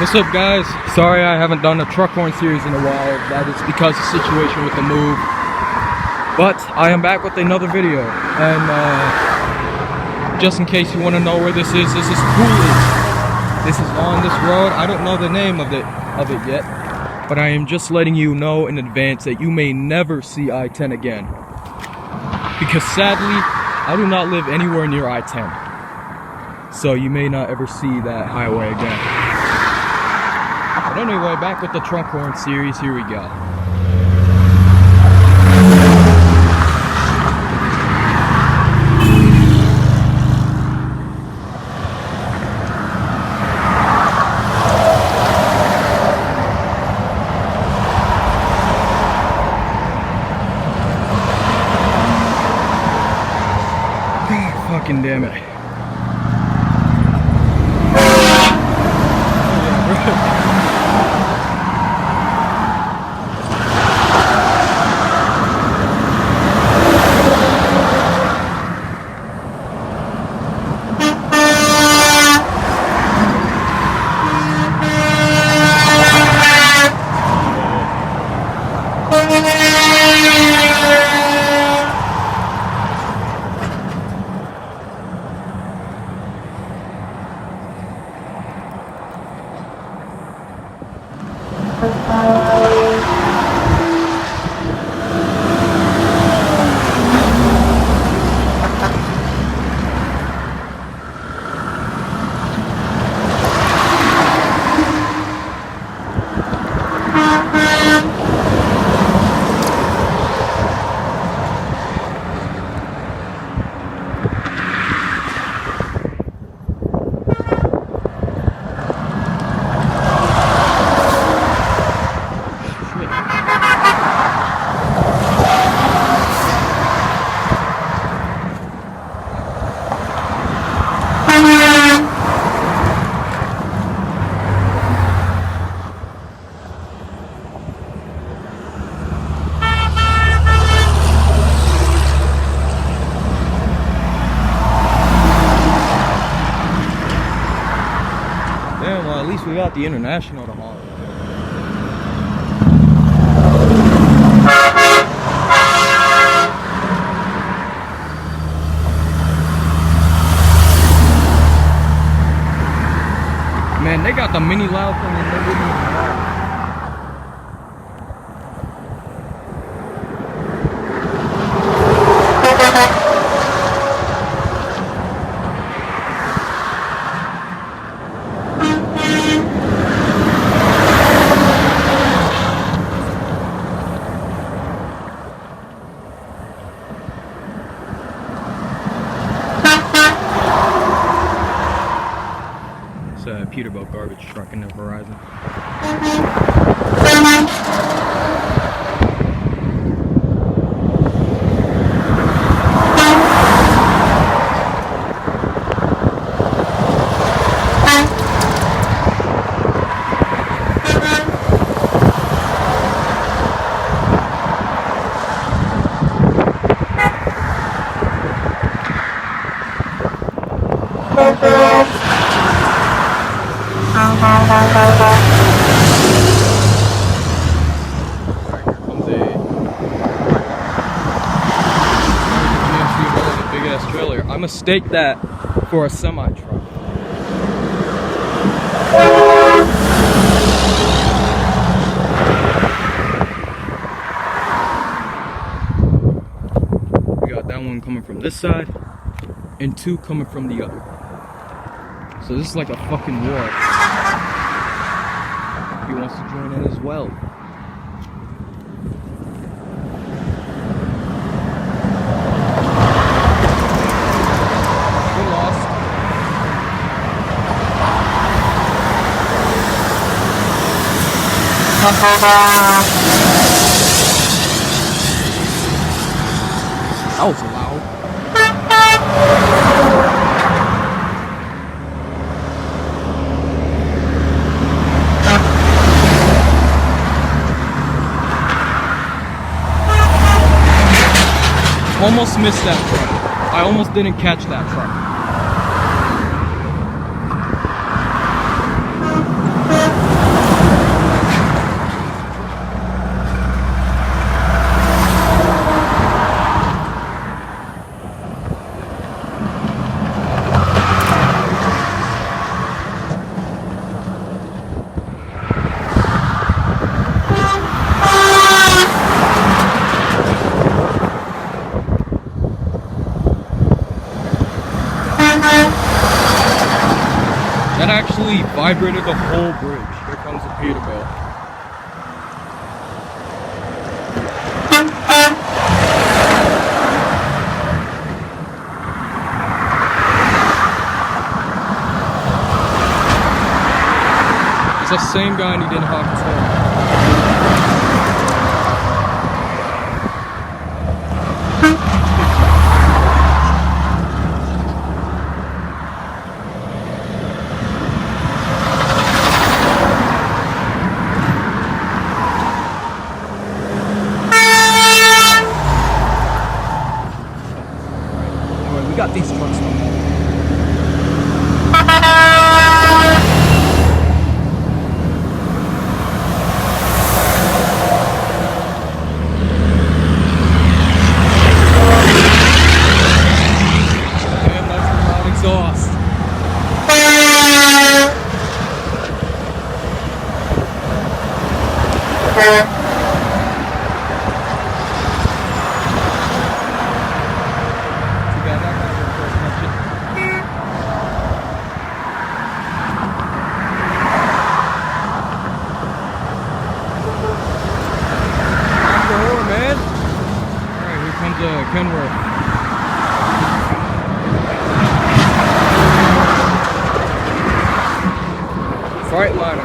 What's up, guys? Sorry I haven't done a truck horn series in a while. That is because of the situation with the move. But I am back with another video. And just in case you want to know where this is Coolidge. This is on this road. I don't know the name of it yet. But I am just letting you know in advance that you may never see I-10 again. Because sadly, I do not live anywhere near I-10. So you may not ever see that highway again. But anyway, back with the truck horn series, here we go. Fucking damn it. Damn, well, at least we got the International to haul. Man, they got the mini loud thing and they didn't even know. It's a Peterbilt garbage truck in the horizon. I'm gonna stake that for a semi-truck. We got that one coming from this side and two coming from the other. So this is like a fucking war. He wants to join in as well. That was loud. Almost missed that truck. I almost didn't catch that truck. actually vibrated the whole bridge. Here comes the Peterbilt. It's the same guy and he didn't have his horn. We got these trucks on. Damn, that's a loud exhaust. Kenworth. Freightliner.